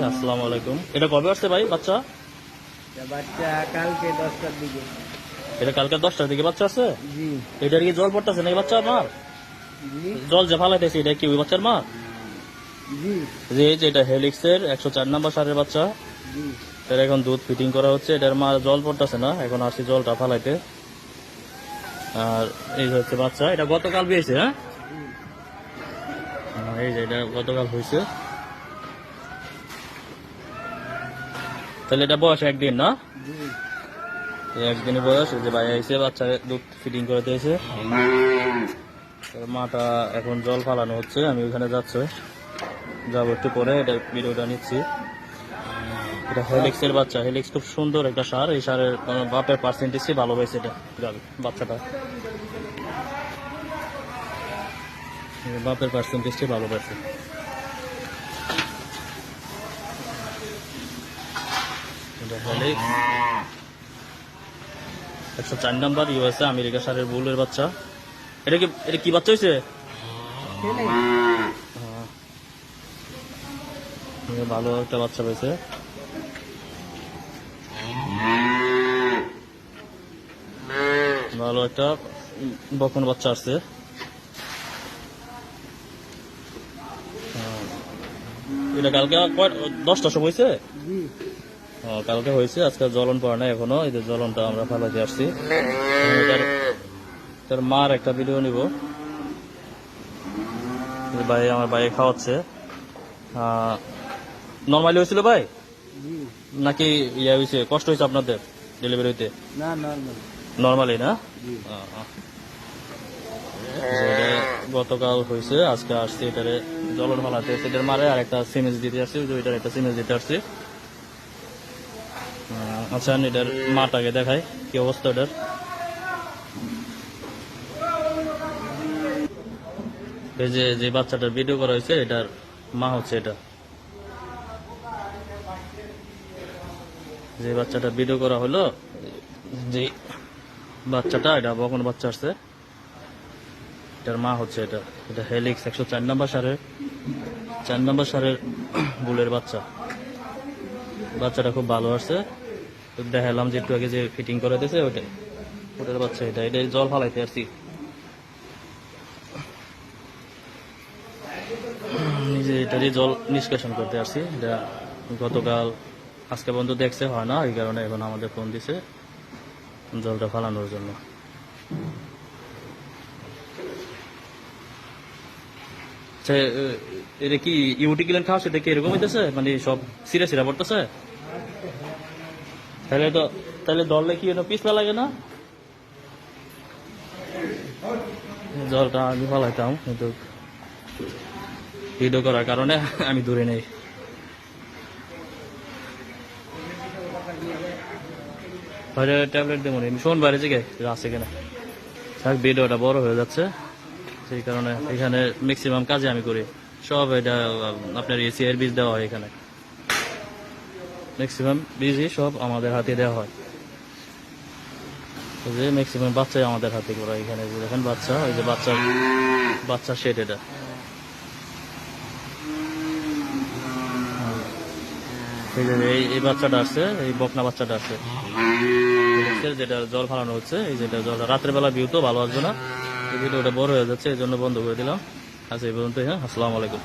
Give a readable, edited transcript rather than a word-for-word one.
আসসালামু আলাইকুম। এটা কবে আসছে ভাই বাচ্চা? বাচ্চা কালকে 10টার দিকে। এটা কালকে 10টার দিকে বাচ্চা আছে। জি এটার কি জল পড়তেছে নাকি বাচ্চা আমার? জি জল যে ফালাইতেছে এটা কি ওই বাচ্চার মা? জি যে এই যে এটা হেলিক্সের 104 নম্বর সারের বাচ্চা। জি এর এখন দুধ ফিটিং করা হচ্ছে। এটার মা জল পড়তেছে না, এখন আসছি জলটা ফালাইতে। আর এই হচ্ছে বাচ্চা, এটা গতকাল বিয়েছে। হ্যাঁ, এই যে এটা গতকাল হয়েছে। তাহলে এটা বয়স একদিন না? জি এই একদিনের বয়স। এই যে ভাই আইসে বাচ্চা দুধ ফিটিং করে দিয়েছে। মাটা এখন জল ফালানো হচ্ছে, আমি ওখানে যাচ্ছি, যাবো একটু পরে। এটা ভিডিওটা নিচ্ছি। এটা হেলিক্সের বাচ্চা। হেলিক্স খুব সুন্দর একটা সার। এই সারের বাপের পার্সেন্টেজই ভালো পাইছে এটা বাচ্চাটা। বাপের পার্সেন্টেজটি ভালো পাইছে। এটা হেলিক্স 104 নম্বর ইউএসএ আমেরিকা সারের বুলের বাচ্চা। এটা কি বাচ্চা হয়েছে? ভালো একটা বাচ্চা পেয়েছে। ভালো একটা বকন বাচ্চা আসছে। এটা কালকে 10টার সময় হয়েছে। জি কালকে হয়েছে, আজকে জ্বলন পড়ে না এখনো। এই যে জ্বলনটা আমরা ফেলাতে আসছি। তার মার একটা ভিডিও নিব। ভাই আমার ভাই খাওয়াচ্ছে। নর্মালি হয়েছিল ভাই জি নাকি ইয়ে হয়েছে, কষ্ট হয়েছে আপনাদের ডেলিভারি হইতে? না নরমাল। নর্মালি না? জি এটা গতকাল হয়েছে, আজকে আসছি এটারে জ্বলন ফালাতে। এটার মারে আর একটা সিমেজ দিতে আসছি, ওইটার একটা সিমেজ দিতে আসছি। আচ্ছা, এটার মাটাকে দেখাই কি অবস্থা এটার। এই যে বাচ্চাটার ভিডিও করা হয়েছে, এটার মা হচ্ছে এটা। যে বাচ্চাটার ভিডিও করা হলো, যে বাচ্চাটা, এটা বকন বাচ্চা আসছে, এটার মা হচ্ছে এটা। এটা হেলিক্স 104 নম্বর সারের 4 নম্বর সারের বুলের বাচ্চা। বাচ্চাটা খুব ভালো আসছে। তো দেখালাম যে একটু আগে যে ফিটিং করে দিয়েছে ওটার বাচ্চা এটা। এটা জল ফালাইতে আসছি, নিজে এটারই জল নিষ্কাশন করতে আসছি। এটা গতকাল আজকে পর্যন্ত দেখছে হয় না, এই কারণে এখন আমাদের ফোন দিছে জলটা ফালানোর জন্য। এটা কি ইউটি কিলেন খাওয়া সেটা কি এরকম হইতেছে, মানে সব সিরা সিরা পড়তেছে? তাহলে দললে কি পিছলা লাগে না? জলটা আমি ফালাইতাম, কিন্তু ভিডিও করার কারণে আমি দূরে নেই। ট্যাবলেট দেবো নি, শোন বাইরে থেকে আছে কিনা। থাক, ভিডিওটা বড় হয়ে যাচ্ছে, সেই কারণে এখানে ম্যাক্সিমাম কাজে আমি করি। সব এটা আপনার এসি এর বীজ দেওয়া হয় এখানে। ম্যাক্সিমাম বীজই সব আমাদের হাতে দেওয়া হয়। যে ম্যাক্সিমাম বাচ্চাই আমাদের হাতে করা। এখানে যে দেখেন বাচ্চা, ওই যে বাচ্চা শেড এটা। এই যে এই বাচ্চাটা আসছে, এই বকনা বাচ্চাটা আসছে, যেটা জল ফালানো হচ্ছে। এই যেটা জল রাত্রে বেলা ভিউ তো ভালো আসবে না, এই ভিডিওটা বড় হয়ে যাচ্ছে, এই জন্য বন্ধ করে দিলাম। আচ্ছা, এই পর্যন্ত। হ্যাঁ, আসসালামু আলাইকুম।